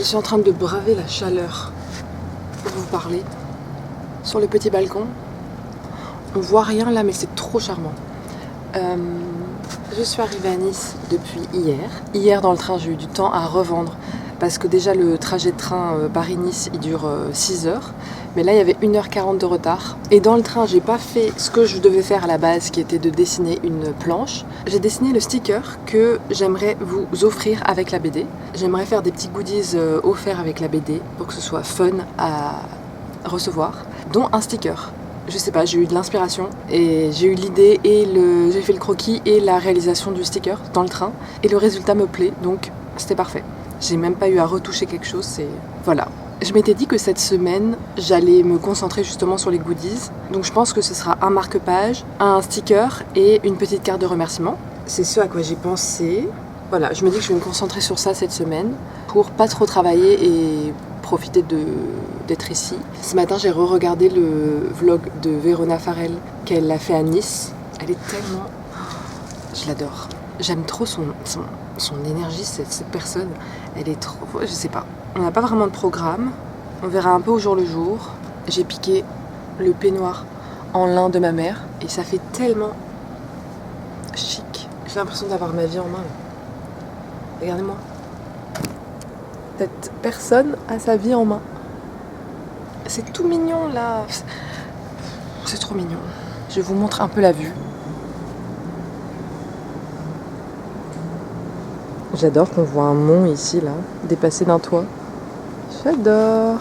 Je suis en train de braver la chaleur pour vous parler. Sur le petit balcon, on voit rien là, mais c'est trop charmant. Je suis arrivée à Nice depuis hier. Hier dans le train, j'ai eu du temps à revendre parce que déjà le trajet de train Paris-Nice il dure 6 heures. Mais là il y avait 1h40 de retard. Et dans le train, j'ai pas fait ce que je devais faire à la base, qui était de dessiner une planche. J'ai dessiné le sticker que j'aimerais vous offrir avec la BD. J'aimerais faire des petits goodies offerts avec la BD pour que ce soit fun à recevoir, dont un sticker. Je sais pas, j'ai eu de l'inspiration et j'ai eu l'idée et j'ai fait le croquis et la réalisation du sticker dans le train et le résultat me plaît, donc c'était parfait. J'ai même pas eu à retoucher quelque chose, voilà. Je m'étais dit que cette semaine, j'allais me concentrer justement sur les goodies, donc je pense que ce sera un marque-page, un sticker et une petite carte de remerciement. C'est ce à quoi j'ai pensé. Voilà, je me dis que je vais me concentrer sur ça cette semaine pour pas trop travailler et profiter d'être ici. Ce matin, j'ai re-regardé le vlog de Verona Farel qu'elle a fait à Nice. Elle est tellement... Je l'adore. J'aime trop son énergie, cette personne. Elle est trop... Je sais pas. On n'a pas vraiment de programme. On verra un peu au jour le jour. J'ai piqué le peignoir en lin de ma mère et ça fait tellement chic. J'ai l'impression d'avoir ma vie en main. Regardez-moi. Cette personne a sa vie en main. C'est tout mignon là. C'est trop mignon. Je vous montre un peu la vue. J'adore qu'on voit un mont ici là, dépassé d'un toit. J'adore.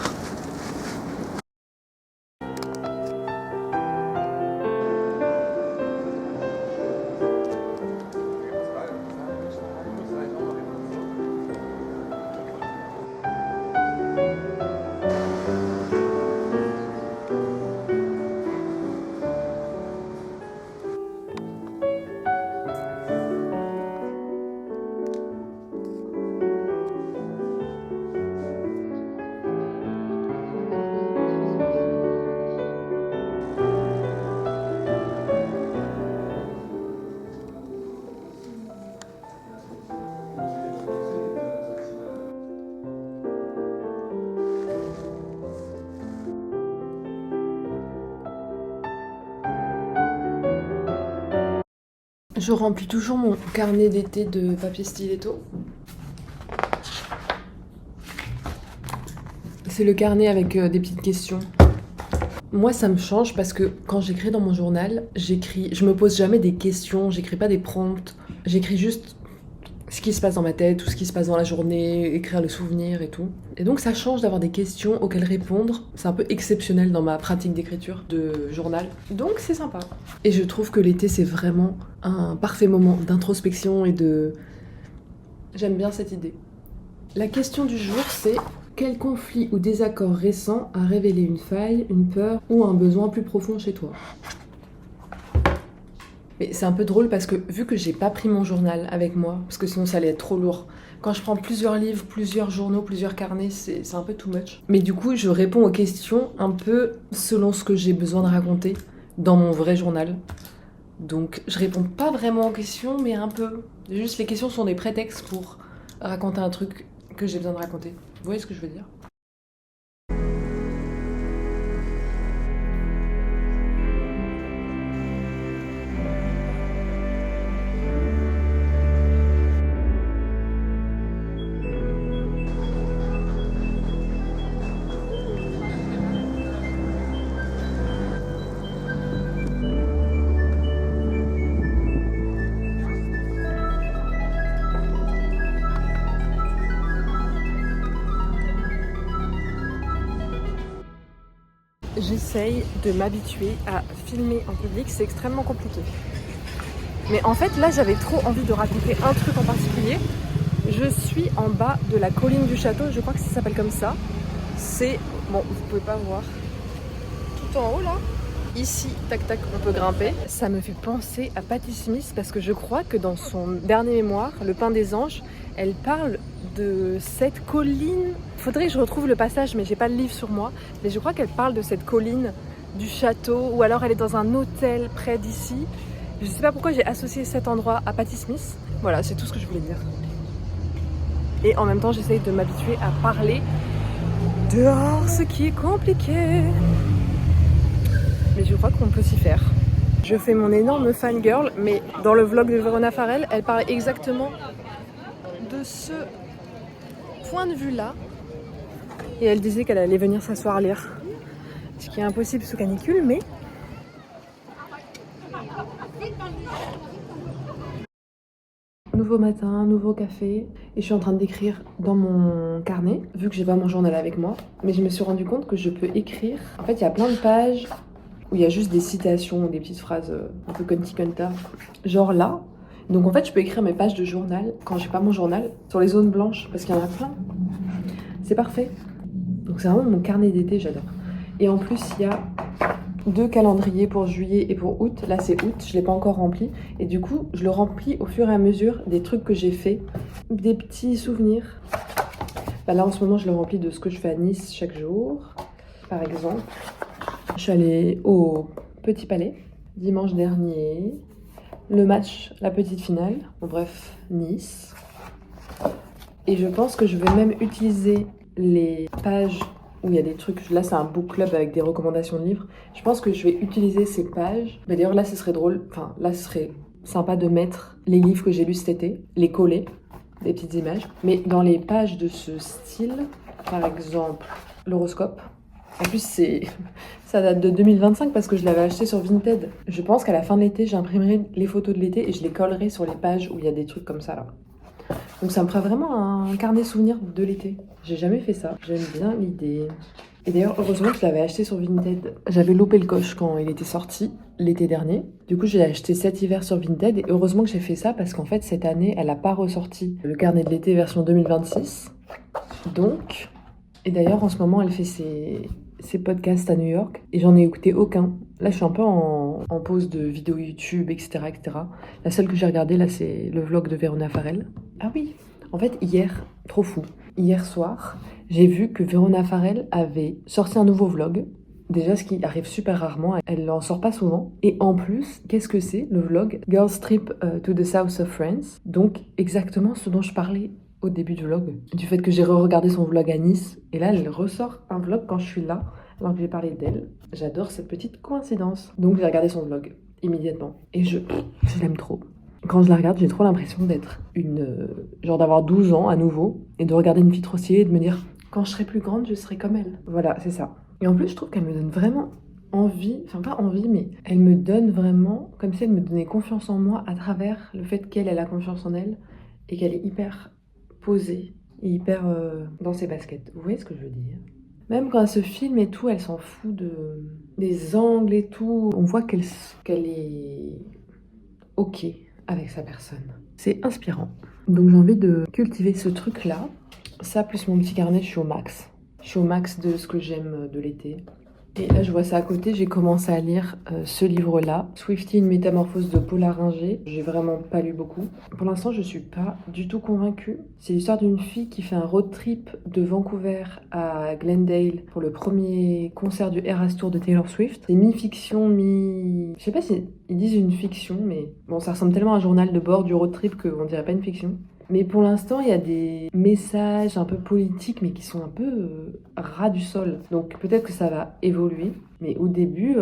Je remplis toujours mon carnet d'été de papier styletto. C'est le carnet avec des petites questions. Moi, ça me change parce que quand j'écris dans mon journal, je me pose jamais des questions, j'écris pas des prompts, j'écris juste ce qui se passe dans ma tête, tout ce qui se passe dans la journée, écrire les souvenirs et tout. Et donc ça change d'avoir des questions auxquelles répondre. C'est un peu exceptionnel dans ma pratique d'écriture de journal. Donc c'est sympa. Et je trouve que l'été c'est vraiment un parfait moment d'introspection et de... J'aime bien cette idée. La question du jour c'est: quel conflit ou désaccord récent a révélé une faille, une peur ou un besoin plus profond chez toi? Mais c'est un peu drôle parce que vu que j'ai pas pris mon journal avec moi, parce que sinon ça allait être trop lourd. Quand je prends plusieurs livres, plusieurs journaux, plusieurs carnets, c'est un peu too much. Mais du coup, je réponds aux questions un peu selon ce que j'ai besoin de raconter dans mon vrai journal. Donc je réponds pas vraiment aux questions, mais un peu. Juste les questions sont des prétextes pour raconter un truc que j'ai besoin de raconter. Vous voyez ce que je veux dire ? J'essaye de m'habituer à filmer en public, c'est extrêmement compliqué. Mais en fait, là, j'avais trop envie de raconter un truc en particulier. Je suis en bas de la colline du château, je crois que ça s'appelle comme ça. C'est, bon, vous pouvez pas voir, tout en haut là. Ici, tac tac, on peut grimper. Ça me fait penser à Patti Smith parce que je crois que dans son dernier mémoire, Le Pain des Anges, elle parle de cette colline. Faudrait que je retrouve le passage, mais j'ai pas le livre sur moi. Mais je crois qu'elle parle de cette colline du château, ou alors elle est dans un hôtel près d'ici. Je sais pas pourquoi j'ai associé cet endroit à Patti Smith. Voilà, c'est tout ce que je voulais dire. Et en même temps, j'essaye de m'habituer à parler dehors, ce qui est compliqué. Mais je crois qu'on peut s'y faire. Je fais mon énorme fangirl, mais dans le vlog de Verona Farel, elle parle exactement de ce point de vue-là. Et elle disait qu'elle allait venir s'asseoir lire. Ce qui est impossible sous canicule, mais... Nouveau matin, nouveau café. Et je suis en train d'écrire dans mon carnet, vu que j'ai pas mon journal avec moi. Mais je me suis rendu compte que je peux écrire. En fait, il y a plein de pages où il y a juste des citations, des petites phrases un peu Conti Conta. Genre là. Donc en fait, je peux écrire mes pages de journal, quand j'ai pas mon journal, sur les zones blanches, parce qu'il y en a plein. C'est parfait. Donc c'est vraiment mon carnet d'été, j'adore. Et en plus, il y a 2 calendriers pour juillet et pour août. Là, c'est août, je l'ai pas encore rempli. Et du coup, je le remplis au fur et à mesure des trucs que j'ai fait, des petits souvenirs. Bah là, en ce moment, je le remplis de ce que je fais à Nice chaque jour. Par exemple, je suis allée au Petit Palais dimanche dernier. Le match, la petite finale. Bon, bref, Nice. Et je pense que je vais même utiliser les pages où il y a des trucs. Là, c'est un book club avec des recommandations de livres. Je pense que je vais utiliser ces pages. Mais d'ailleurs, là, ce serait drôle. Enfin, là, ce serait sympa de mettre les livres que j'ai lus cet été, les coller, des petites images. Mais dans les pages de ce style, par exemple, l'horoscope. En plus, ça date de 2025 parce que je l'avais acheté sur Vinted. Je pense qu'à la fin de l'été, j'imprimerai les photos de l'été et je les collerai sur les pages où il y a des trucs comme ça, là. Donc ça me fera vraiment un carnet souvenir de l'été. J'ai jamais fait ça. J'aime bien l'idée. Et d'ailleurs, heureusement que je l'avais acheté sur Vinted. J'avais loupé le coche quand il était sorti l'été dernier. Du coup, j'ai acheté cet hiver sur Vinted. Et heureusement que j'ai fait ça parce qu'en fait, cette année, elle n'a pas ressorti le carnet de l'été version 2026. Donc... Et d'ailleurs, en ce moment, elle fait ses podcasts à New York. Et j'en ai écouté aucun. Là, je suis un peu en pause de vidéos YouTube, etc., etc. La seule que j'ai regardée, là, c'est le vlog de Verona Farel. Ah oui, en fait, hier, trop fou. Hier soir, j'ai vu que Verona Farel avait sorti un nouveau vlog. Déjà, ce qui arrive super rarement, elle n'en sort pas souvent. Et en plus, qu'est-ce que c'est, le vlog Girls Trip to the South of France. Donc, exactement ce dont je parlais au début du vlog, du fait que j'ai re-regardé son vlog à Nice, et là elle ressort un vlog quand je suis là, alors que j'ai parlé d'elle. J'adore cette petite coïncidence. Donc j'ai regardé son vlog immédiatement, et je l'aime trop. Quand je la regarde, j'ai trop l'impression d'être genre d'avoir 12 ans à nouveau, et de regarder une fille trop stylée et de me dire, quand je serai plus grande, je serai comme elle. Voilà, c'est ça. Et en plus, je trouve qu'elle me donne vraiment envie, enfin pas envie, mais elle me donne vraiment, comme si elle me donnait confiance en moi à travers le fait qu'elle a confiance en elle, et qu'elle est hyper posée et hyper dans ses baskets. Vous voyez ce que je veux dire? Même quand elle se filme et tout, elle s'en fout des angles et tout. On voit qu'elle est ok avec sa personne. C'est inspirant. Donc j'ai envie de cultiver ce truc-là. Ça plus mon petit carnet, je suis au max. Je suis au max de ce que j'aime de l'été. Et là, je vois ça à côté, j'ai commencé à lire ce livre-là, Swiftie, une métamorphose de Paula Ringer. J'ai vraiment pas lu beaucoup. Pour l'instant, je suis pas du tout convaincue. C'est l'histoire d'une fille qui fait un road trip de Vancouver à Glendale pour le premier concert du Eras Tour de Taylor Swift. C'est mi-fiction, Je sais pas si ils disent une fiction, mais bon, ça ressemble tellement à un journal de bord du road trip qu'on dirait pas une fiction. Mais pour l'instant, il y a des messages un peu politiques, mais qui sont un peu ras du sol. Donc peut-être que ça va évoluer. Mais au début,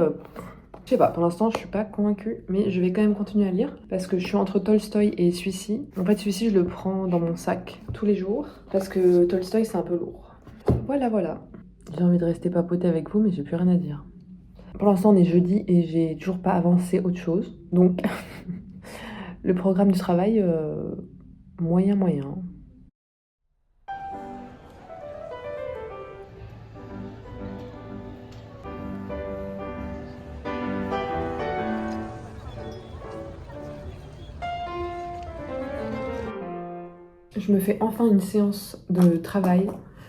je sais pas, pour l'instant, je suis pas convaincue. Mais je vais quand même continuer à lire, parce que je suis entre Tolstoï et celui-ci. En fait, celui-ci, je le prends dans mon sac tous les jours, parce que Tolstoï, c'est un peu lourd. Voilà, voilà. J'ai envie de rester papoter avec vous, mais j'ai plus rien à dire. Pour l'instant, on est jeudi et j'ai toujours pas avancé autre chose. Donc, le programme du travail... moyen. Je me fais enfin une séance de travail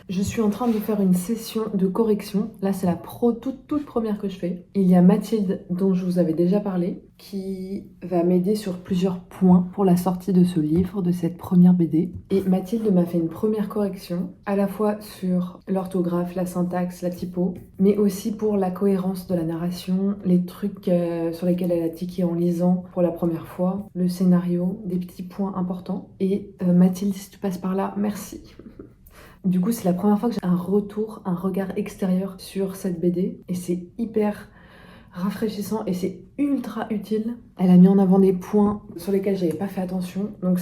Je suis en train de faire une session de correction. Là, c'est la toute première que je fais. Il y a Mathilde, dont je vous avais déjà parlé, qui va m'aider sur plusieurs points pour la sortie de ce livre, de cette première BD. Et Mathilde m'a fait une première correction, à la fois sur l'orthographe, la syntaxe, la typo, mais aussi pour la cohérence de la narration, les trucs sur lesquels elle a tiqué en lisant pour la première fois, le scénario, des petits points importants. Et Mathilde, si tu passes par là, merci. Du coup, c'est la première fois que j'ai un retour, un regard extérieur sur cette BD. Et c'est hyper rafraîchissant et c'est ultra utile. Elle a mis en avant des points sur lesquels j'avais pas fait attention. Donc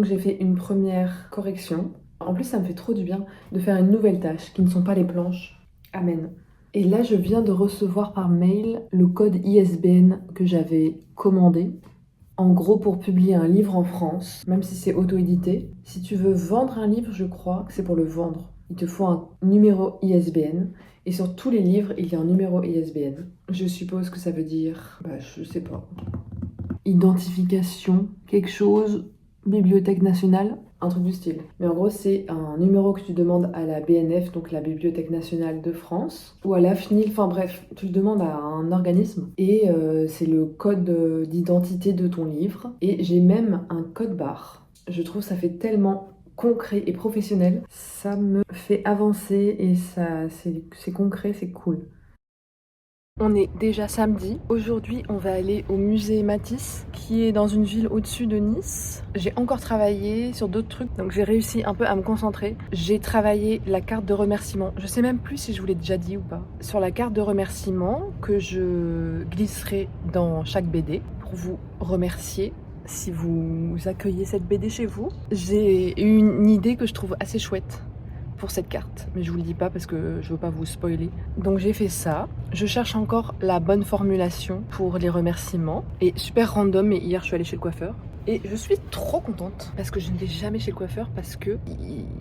j'ai fait une première correction. En plus, ça me fait trop du bien de faire une nouvelle tâche qui ne sont pas les planches. Amen. Et là, je viens de recevoir par mail le code ISBN que j'avais commandé. En gros, pour publier un livre en France, même si c'est auto-édité, si tu veux vendre un livre, je crois que c'est pour le vendre. Il te faut un numéro ISBN. Et sur tous les livres, il y a un numéro ISBN. Je suppose que ça veut dire... je sais pas. Identification, quelque chose, Bibliothèque nationale, un truc du style. Mais en gros, c'est un numéro que tu demandes à la BNF, donc la Bibliothèque nationale de France, ou à l'AFNIL, enfin bref, tu le demandes à un organisme. Et c'est le code d'identité de ton livre. Et j'ai même un code barre. Je trouve ça fait tellement concret et professionnel. Ça me fait avancer et ça, c'est concret, c'est cool. On est déjà samedi. Aujourd'hui, on va aller au musée Matisse, qui est dans une ville au-dessus de Nice. J'ai encore travaillé sur d'autres trucs, donc j'ai réussi un peu à me concentrer. J'ai travaillé la carte de remerciement. Je sais même plus si je vous l'ai déjà dit ou pas. Sur la carte de remerciement que je glisserai dans chaque BD pour vous remercier si vous accueillez cette BD chez vous. J'ai eu une idée que je trouve assez chouette pour cette carte, mais je vous le dis pas parce que je veux pas vous spoiler. Donc j'ai fait ça. Je cherche encore la bonne formulation pour les remerciements. Et super random, mais hier je suis allée chez le coiffeur. Et je suis trop contente parce que je ne vais jamais chez le coiffeur parce que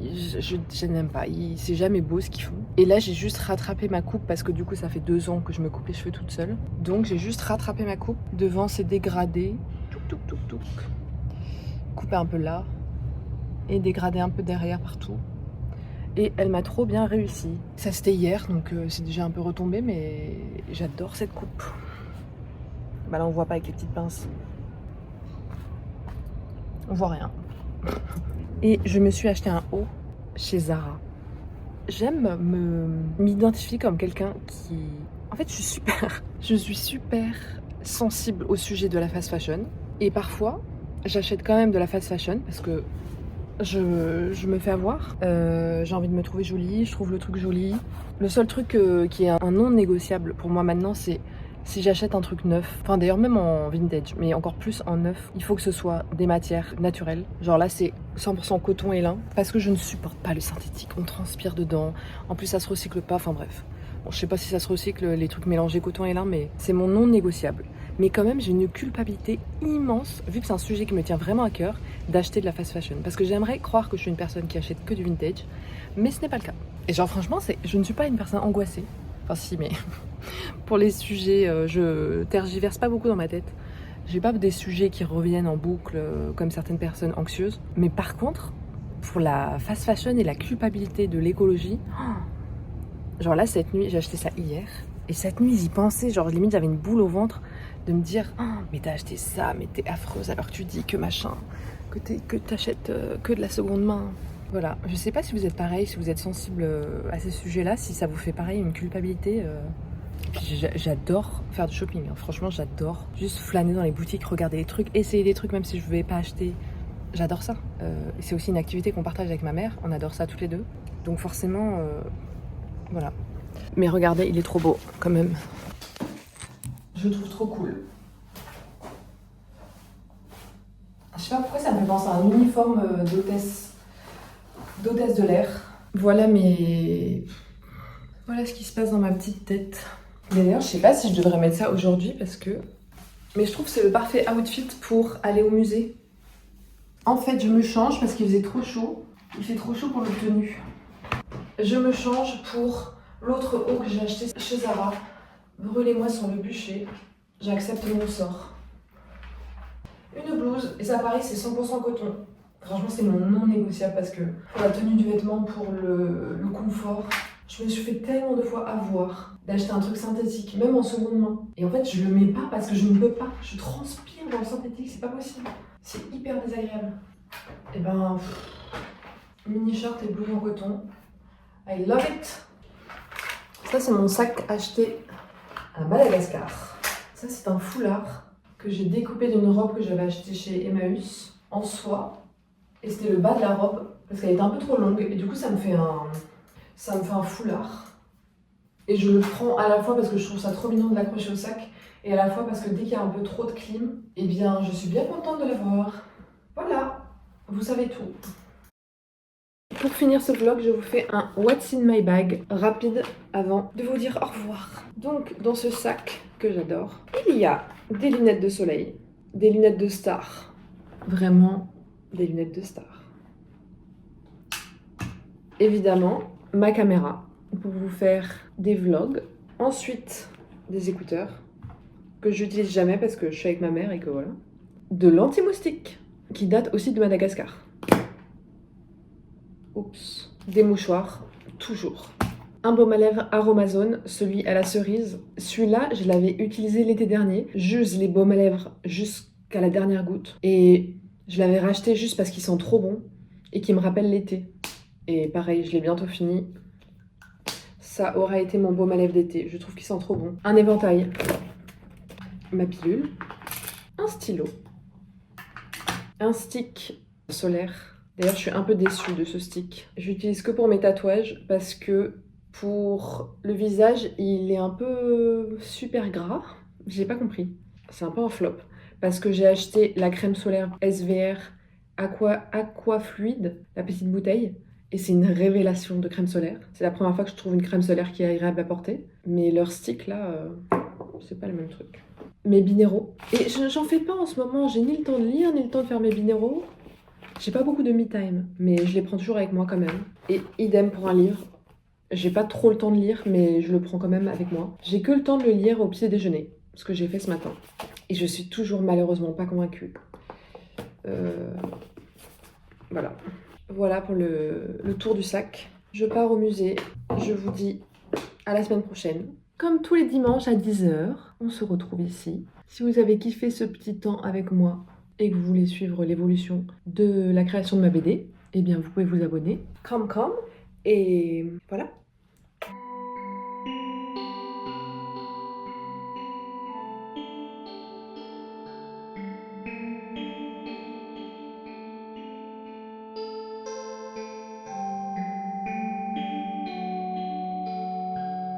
je n'aime pas. C'est jamais beau ce qu'ils font. Et là j'ai juste rattrapé ma coupe parce que du coup ça fait 2 ans que je me coupe les cheveux toute seule. Donc j'ai juste rattrapé ma coupe. Devant c'est dégradé. Touc. Couper un peu là. Et dégrader un peu derrière partout. Et elle m'a trop bien réussi. Ça c'était hier, donc c'est déjà un peu retombé, mais j'adore cette coupe. Bah là on voit pas avec les petites pinces. On voit rien. Et je me suis acheté un haut chez Zara. J'aime m'identifier comme quelqu'un qui... En fait je suis super sensible au sujet de la fast fashion. Et parfois, j'achète quand même de la fast fashion parce que je me fais avoir. J'ai envie de me trouver jolie, je trouve le truc joli. Le seul truc qui est un non négociable pour moi maintenant, c'est si j'achète un truc neuf, enfin d'ailleurs même en vintage, mais encore plus en neuf, il faut que ce soit des matières naturelles. Genre là c'est 100% coton et lin, parce que je ne supporte pas le synthétique, on transpire dedans, en plus ça se recycle pas, enfin bref. Bon, je sais pas si ça se recycle les trucs mélangés coton et lin, mais c'est mon non négociable. Mais quand même j'ai une culpabilité immense, vu que c'est un sujet qui me tient vraiment à cœur, d'acheter de la fast fashion. Parce que j'aimerais croire que je suis une personne qui achète que du vintage, mais ce n'est pas le cas. Et genre franchement, je ne suis pas une personne angoissée. Enfin si, mais pour les sujets, je tergiverse pas beaucoup dans ma tête. J'ai pas des sujets qui reviennent en boucle comme certaines personnes anxieuses. Mais par contre, pour la fast fashion et la culpabilité de l'écologie, genre là cette nuit, j'ai acheté ça hier. Et cette nuit, j'y pensais, genre limite j'avais une boule au ventre de me dire mais t'as acheté ça, mais t'es affreuse alors que tu dis que machin, que t'achètes que de la seconde main. Voilà, je sais pas si vous êtes pareil, si vous êtes sensible à ces sujets-là, si ça vous fait pareil, une culpabilité. Et puis j'adore faire du shopping, hein. Franchement j'adore juste flâner dans les boutiques, regarder les trucs, essayer des trucs même si je ne vais pas acheter. J'adore ça. C'est aussi une activité qu'on partage avec ma mère, on adore ça toutes les deux. Donc forcément, voilà. Mais regardez, il est trop beau quand même. Je le trouve trop cool. Je sais pas pourquoi ça me fait penser à un uniforme d'hôtesse de l'air. Voilà ce qui se passe dans ma petite tête. D'ailleurs, je sais pas si je devrais mettre ça aujourd'hui parce que... Mais je trouve que c'est le parfait outfit pour aller au musée. En fait, je me change parce qu'il faisait trop chaud. Il fait trop chaud pour le tenue. Je me change pour l'autre haut que j'ai acheté chez Zara. Brûlez-moi sur le bûcher. J'accepte mon sort. Une blouse, et ça pareil, c'est 100% coton. Franchement, c'est mon non négociable parce que pour la tenue du vêtement, pour le confort, je me suis fait tellement de fois avoir d'acheter un truc synthétique, même en seconde main. Et en fait, je le mets pas parce que je ne peux pas. Je transpire dans le synthétique, c'est pas possible. C'est hyper désagréable. Et ben, mini shirt et blouse en coton. I love it. Ça, c'est mon sac acheté à Madagascar. Ça, c'est un foulard que j'ai découpé d'une robe que j'avais achetée chez Emmaüs en soie. Et c'était le bas de la robe parce qu'elle était un peu trop longue. Et du coup, ça me fait un foulard. Et je le prends à la fois parce que je trouve ça trop mignon de l'accrocher au sac. Et à la fois parce que dès qu'il y a un peu trop de clim, eh bien, je suis bien contente de l'avoir. Voilà, vous savez tout. Pour finir ce vlog, je vous fais un What's in my bag rapide avant de vous dire au revoir. Donc, dans ce sac que j'adore, il y a des lunettes de soleil, des lunettes de star. Vraiment, des lunettes de star. Évidemment, ma caméra pour vous faire des vlogs. Ensuite, des écouteurs que j'utilise jamais parce que je suis avec ma mère et que voilà. De l'anti-moustique qui date aussi de Madagascar. Oups. Des mouchoirs, toujours. Un baume à lèvres Aromazone, celui à la cerise. Celui-là, je l'avais utilisé l'été dernier. J'use les baumes à lèvres jusqu'à la dernière goutte. Et je l'avais racheté juste parce qu'ils sont trop bons et qu'ils me rappellent l'été. Et pareil, je l'ai bientôt fini. Ça aura été mon baume à lèvres d'été. Je trouve qu'ils sont trop bons. Un éventail. Ma pilule. Un stylo. Un stick solaire. D'ailleurs, je suis un peu déçue de ce stick. Je l'utilise que pour mes tatouages parce que pour le visage, il est un peu super gras. J'ai pas compris. C'est un peu un flop. Parce que j'ai acheté la crème solaire SVR Aqua Fluide, la petite bouteille. Et c'est une révélation de crème solaire. C'est la première fois que je trouve une crème solaire qui est agréable à porter. Mais leur stick là, c'est pas le même truc. Mes binéraux. Et j'en fais pas en ce moment. J'ai ni le temps de lire, ni le temps de faire mes binéraux. J'ai pas beaucoup de me time, mais je les prends toujours avec moi quand même. Et idem pour un livre. J'ai pas trop le temps de lire, mais je le prends quand même avec moi. J'ai que le temps de le lire au petit déjeuner, ce que j'ai fait ce matin. Et je suis toujours malheureusement pas convaincue. Voilà. Voilà pour le tour du sac. Je pars au musée. Je vous dis à la semaine prochaine. Comme tous les dimanches à 10h, on se retrouve ici. Si vous avez kiffé ce petit temps avec moi et que vous voulez suivre l'évolution de la création de ma BD, eh bien vous pouvez vous abonner. Come. Et voilà.